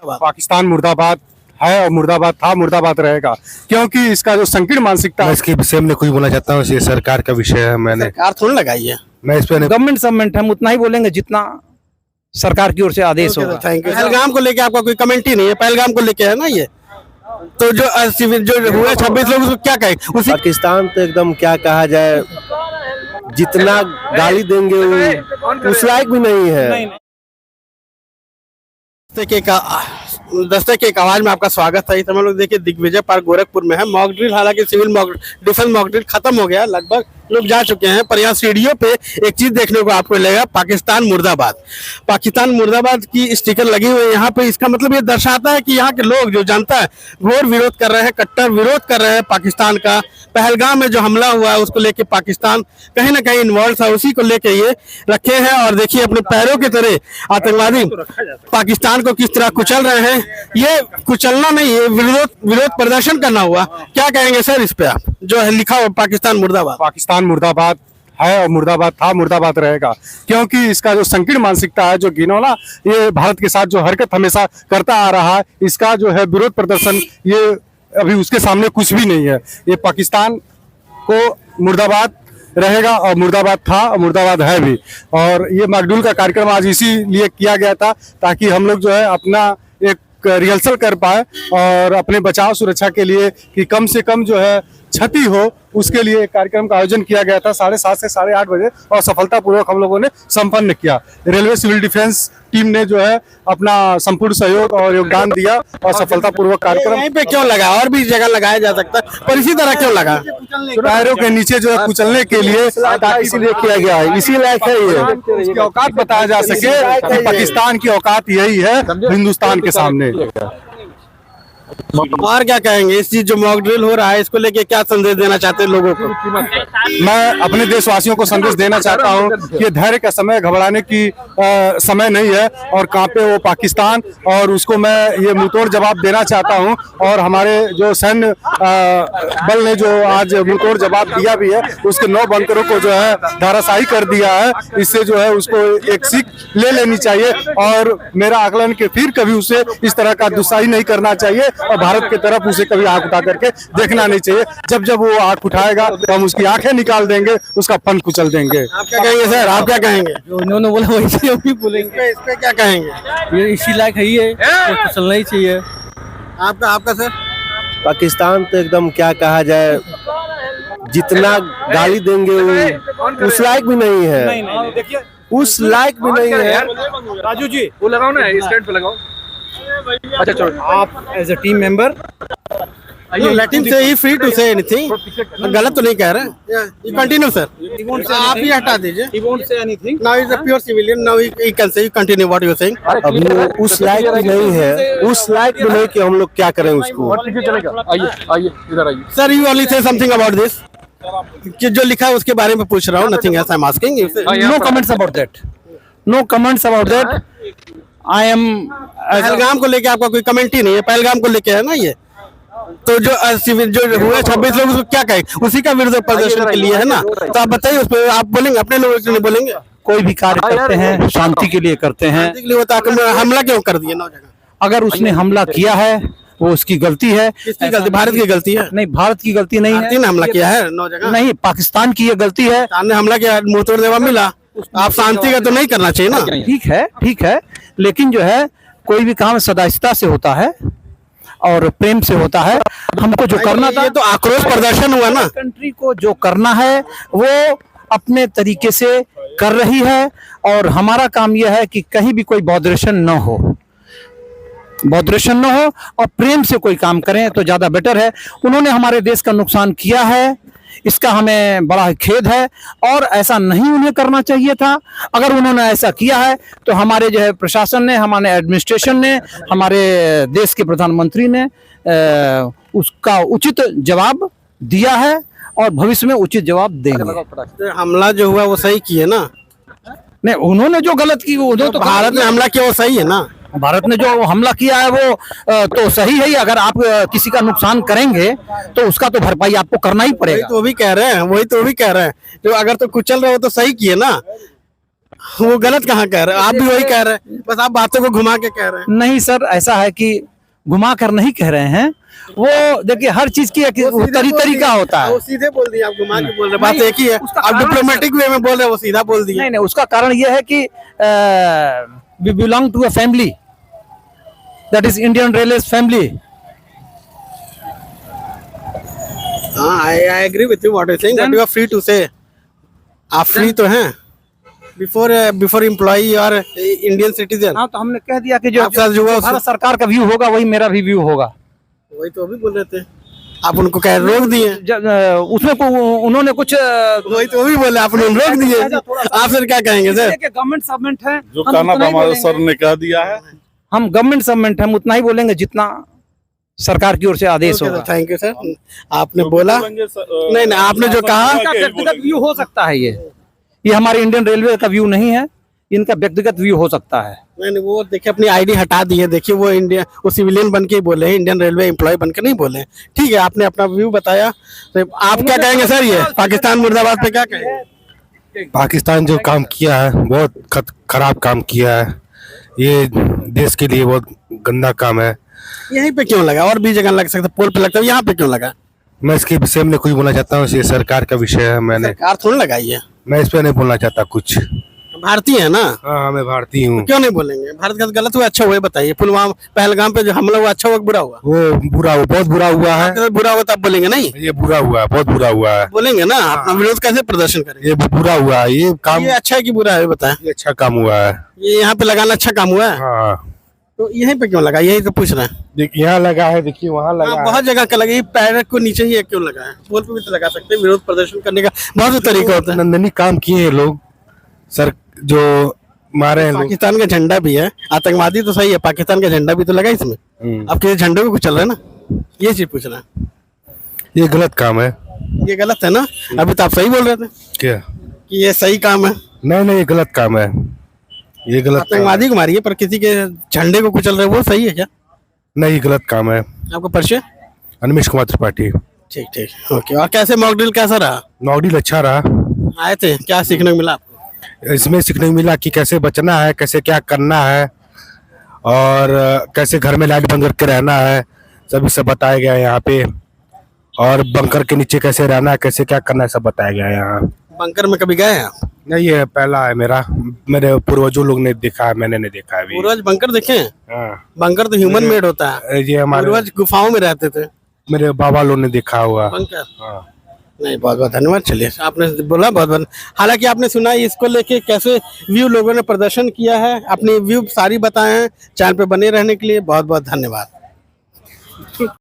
पाकिस्तान मुर्दाबाद है और मुर्दाबाद था, मुर्दाबाद रहेगा, क्योंकि इसका जो संकीर्ण मानसिकता मैं है। इसके विषय में कुछ बोलना चाहता हूँ। ये सरकार का विषय है, मैंने सरकार थोड़ी लगाई है। मैं इस पे गवर्नमेंट सबमेंट हम उतना ही बोलेंगे जितना सरकार की ओर से आदेश होगा। Thank you. पहलगाम को लेके आपका कोई कमेंट ही नहीं है। पहलगाम को लेके है ना ये, तो जो सिविल जो हुए 26 लोग उसको क्या कहें उसी पाकिस्तान तो एकदम क्या कहा जाए, जितना गाली देंगे उस लायक भी नहीं है। दस्तक के एक आवाज में आपका स्वागत है। इस समय लोग देखिए दिग्विजय पार्क गोरखपुर में है। मॉक ड्रिल, हालांकि सिविल डिफेंस मॉक ड्रिल खत्म हो गया, लगभग लोग जा चुके हैं, पर यहाँ सीढ़ियों पे एक चीज देखने को आपको मिलेगा, पाकिस्तान मुर्दाबाद। पाकिस्तान मुर्दाबाद की स्टिकर लगी हुई है यहाँ पे। इसका मतलब ये दर्शाता है कि यहाँ के लोग, जो जनता है, घोर विरोध कर रहे हैं, कट्टर विरोध कर रहे हैं पाकिस्तान का। पहलगाम में जो हमला हुआ है उसको लेके पाकिस्तान कहीं ना कहीं इन्वॉल्व था, उसी को लेके ये रखे हैं। और देखिए अपने पैरों की तरह आतंकवादी पाकिस्तान को किस तरह कुचल रहे हैं। ये कुचलना नहीं, ये विरोध प्रदर्शन करना हुआ। क्या कहेंगे सर इस पे आप, जो है लिखा हुआ पाकिस्तान मुर्दाबाद? पाकिस्तान मुर्दाबाद है और मुर्दाबाद था, मुर्दाबाद रहेगा, क्योंकि इसका जो संकीर्ण मानसिकता है, जो घिनौना ये भारत के साथ जो हरकत हमेशा करता आ रहा है, इसका जो है विरोध प्रदर्शन, ये अभी उसके सामने कुछ भी नहीं है। ये पाकिस्तान को मुर्दाबाद रहेगा और मुर्दाबाद था और मुर्दाबाद है भी। और ये मॉकड्रिल का कार्यक्रम आज इसीलिए किया गया था ताकि हम लोग जो है अपना एक रिहर्सल कर पाए और अपने बचाव सुरक्षा के लिए कि कम से कम जो है क्षति हो, उसके लिए कार्यक्रम का आयोजन किया गया था 7:30 से 8:30 बजे और सफलतापूर्वक हम लोगों ने संपन्न किया। रेलवे सिविल डिफेंस टीम ने जो है अपना संपूर्ण सहयोग और योगदान दिया और सफलतापूर्वक कार्यक्रम। यहीं पे क्यों लगा, और भी जगह लगाया जा सकता है, पर इसी तरह क्यों लगा? पैरों के नीचे जो है कुचलने के लिए इसीलिए किया गया है, इसी लायक है ये, इसकी औकात बताया जा सके कि पाकिस्तान की औकात यही है हिंदुस्तान के सामने। और क्या कहेंगे इस चीज जो मॉक ड्रिल हो रहा है, इसको लेके क्या संदेश देना चाहते हैं लोगों को? मैं अपने देशवासियों को संदेश देना चाहता हूं कि धैर्य का समय, घबराने की समय नहीं है और कांपे वो पाकिस्तान, और उसको मैं ये मुंहतोड़ जवाब देना चाहता हूं। और हमारे जो सैन्य बल ने जो आज मुंहतोड़ जवाब दिया भी है, उसके 9 बंकरों को जो है धराशायी कर दिया है। इससे जो है उसको एक सीख ले लेनी चाहिए और मेरा आकलन कि फिर कभी उसे इस तरह का दुस्साही नहीं करना चाहिए और भारत की तरफ उसे कभी आंख उठा करके देखना नहीं चाहिए। जब जब वो आंख उठाएगा तो हम उसकी आंखें निकाल देंगे, उसका फन कुचल देंगे। आप क्या कहेंगे सर, आप क्या कहेंगे? जो उन्होंने बोला वैसे हम भी बोलेंगे। इस पे क्या कहेंगे? ये इसी लायक है, ये तो चलना ही चाहिए। आपका सर? पाकिस्तान तो एकदम क्या कहा जाए, जितना गाली देंगे उस लायक भी नहीं है, उस लायक भी नहीं है। राजू जी वो लगाओ ना, स्टैंड पे लगाओ। अच्छा चलो, आप as a team member let him say he free to say anything. गलत तो नहीं कह रहे हैं। यू कंटिन्यू सर, आप ही हटा दीजिए। he won't say anything. Now is a pure civilian, now he can say, you continue what you saying. अभी वो उस लायक भी नहीं है, उस लायक भी नहीं कि हम लोग क्या करें उसको। चलेगा, आइए आइए इधर आइए। Sir you only say something about this, कि जो लिखा है उसके बारे में पूछ रहा हूँ, nothing else I am asking. No comments about that. No comments about that. I am Pahalgam को लेके आपका कोई कमेंट ही नहीं है। पहलगाम को लेके है ना ये, तो जो सिविल जो हुए 26 लोग उसको क्या कहें, उसी का विरोध प्रदर्शन के लिए है ना। तो आप बताइए उस पर, आप बोलेंगे अपने लोगों के लिए बोलेंगे? कोई भी कार्य करते हैं शांति के लिए करते हैं। हमला क्यों कर दिया 9 जगह? अगर उसने हमला किया है वो उसकी गलती है। किसकी गलती? भारत की गलती है? नहीं, भारत की गलती नहीं भारत है। ने हमला किया है 9 जगह? नहीं, पाकिस्तान की ये गलती है। सामने हमला किया, मुंह तोड़ जवाब मिला। आप शांति का तो नहीं करना चाहिए ना। ठीक है, लेकिन जो है कोई भी काम सदाइता से होता है और प्रेम से होता है। हमको जो करना था, ये तो आक्रोश प्रदर्शन हुआ ना। कंट्री को जो करना है वो अपने तरीके से कर रही है और हमारा काम यह है कि कहीं भी कोई बॉडरेशन न हो, और प्रेम से कोई काम करें तो ज्यादा बेटर है। उन्होंने हमारे देश का नुकसान किया है, इसका हमें बड़ा खेद है और ऐसा नहीं उन्हें करना चाहिए था। अगर उन्होंने ऐसा किया है तो हमारे जो है प्रशासन ने, हमारे एडमिनिस्ट्रेशन ने, हमारे देश के प्रधानमंत्री ने उसका उचित जवाब दिया है और भविष्य में उचित जवाब देंगे। हमला जो हुआ वो सही किए ना? नहीं, उन्होंने जो गलत की वो तो भारत ने हमला किया वो सही है ना? भारत ने जो हमला किया है वो तो सही है ही। अगर आप किसी का नुकसान करेंगे तो उसका तो भरपाई आपको करना ही पड़ेगा। वही तो भी कह रहे हैं, जो अगर तो कुचल रहे हो तो सही किए ना। वो गलत कहाँ कह रहे हैं, आप भी वही कह रहे हैं, बस आप बातों को घुमा के कह रहे हैं। नहीं सर, ऐसा है कि घुमा कर नहीं कह रहे हैं। वो देखिए हर चीज की एक तरीका होता है। वो सीधे बोल दिए, आप घुमा के बोल रहे हैं, बात नहीं, एक ही है। उसका आप कारण डिप्लोमेटिक वे में बोल रहे हैं, वो सीधा बोल दिए। नहीं नहीं, उसका कारण यह है कि we belong to a family, that is Indian Railways family. हाँ, I agree with you what you saying, but you are free to say. आप फ्री तो हैं, बिफोर एम्प्लॉई और इंडियन सिटीजन। हाँ, तो हमने कह दिया कि जो आपका जो भारत सरकार का व्यू होगा वही मेरा भी व्यू होगा। वही तो अभी बोल रहे थे, आप उनको कह रोक दिए। उसमें उन्होंने कुछ वही तो अभी बोले, आप उन्होंने रोक दिए। आप फिर क्या कहेंगे सर? गवर्नमेंट सबमेंट है, जो कहना था हमारे सर ने कह दिया है। हम गवर्नमेंट सबमेंट हम उतना ही बोलेंगे जितना सरकार की ओर से आदेश होगा। थैंक यू सर, आपने बोला। नहीं नहीं, आपने जो कहा, व्यक्तिगत व्यू हो सकता है, ये हमारे इंडियन रेलवे का व्यू नहीं है, इनका व्यक्तिगत व्यू हो सकता है। नहीं, वो देखिए अपनी आईडी हटा दी है। देखिए वो सिविलियन बन के ही बोले हैं, इंडियन रेलवे एम्प्लॉय बन के नहीं बोले हैं। ठीक है, आपने अपना व्यू बताया, तो आप क्या कहेंगे सर? ये पाकिस्तान मुर्दाबाद पे क्या कहेंगे? पाकिस्तान जो काम किया है बहुत खराब काम किया है, ये देश के लिए बहुत गंदा काम है। यहीं पे क्यों लगा? और भी जगह लग सकता, पोल पे लगता है, यहाँ पे क्यों लगा? मैं इसके विषय में कुछ बोलना चाहता हूँ, ये सरकार का विषय है, सरकार थोड़ी लगाई है, मैं इस पे नहीं बोलना चाहता कुछ। भारतीय है ना। हाँ, मैं भारतीय हूँ। क्यों नहीं बोलेंगे? भारत का गलत हुआ, अच्छा हुआ, बताइए। पुलवामा पहलगाम पे जो हमला हुआ, अच्छा हुआ बुरा हुआ? वो बहुत बुरा हुआ है। बुरा हुआ तब बोलेंगे नहीं? ये बुरा हुआ है, बहुत बुरा हुआ है। बोलेंगे ना, अपना विरोध कैसे प्रदर्शन करेंगे? ये बुरा हुआ है, ये काम ये अच्छा है कि बुरा है बताएं? ये अच्छा काम हुआ है। ये यहाँ पे लगाना अच्छा काम हुआ है। हाँ, तो यहीं पे क्यों लगा, यही तो पूछ रहे हैं। देखिए यहाँ लगा है, देखिए वहाँ लगा है। बहुत जगह का लगा, ये पैर को नीचे ही क्यों लगा है? पोल पे भी तो लगा सकते हैं, विरोध प्रदर्शन करने का बहुत तरीका होता है। नंदनी काम किए हैं लोग, सर जो मारे हैं लोग। पाकिस्तान का झंडा भी है, आतंकवादी तो सही है, पाकिस्तान का झंडा भी तो लगा इसमें। अब किसी झंडे को कुछ चल रहा है ना, ये चीज पूछ रहे हैं। ये गलत काम है। ये गलत है ना? अभी तो आप सही बोल रहे थे क्या? कि ये सही काम है। नहीं, ये गलत काम है, ये गलत काम है। आतंकवादी को मारिए, पर किसी के झंडे को कुचल रहे, वो सही है क्या? नहीं, गलत काम है। आपको परिचय? अनिमेश कुमार त्रिपाठी। ठीक, ओके। और कैसे मॉक ड्रिल कैसा रहा? मॉडल अच्छा रहा। आए थे, क्या सीखने को मिला आपको? इसमें सीखने को मिला कि कैसे बचना है, कैसे क्या करना है, और कैसे घर में लाइट बंद करके रहना है, सभी सब बताया गया है यहाँ पे। और बंकर के नीचे कैसे रहना है, कैसे क्या करना है, सब बताया गया है यहाँ। बंकर में कभी गए हैं आप? नहीं, ये पहला है मेरे पूर्वजों लोग ने देखा है, मैंने नहीं देखा है अभी। पूर्वज बंकर देखे हैं? हाँ, बंकर तो ह्यूमन मेड होता है, ये हमारे पूर्वज गुफाओं में रहते थे। मेरे बाबा लोग ने देखा हुआ। बंकर हाँ। नहीं, बहुत बहुत धन्यवाद। चलिए, आपने बोला बहुत बहुत। हालांकि आपने सुना इसको लेके कैसे व्यू लोगों ने प्रदर्शन किया है, अपनी व्यू सारी बताए हैं। चैनल पे बने रहने के लिए बहुत बहुत धन्यवाद।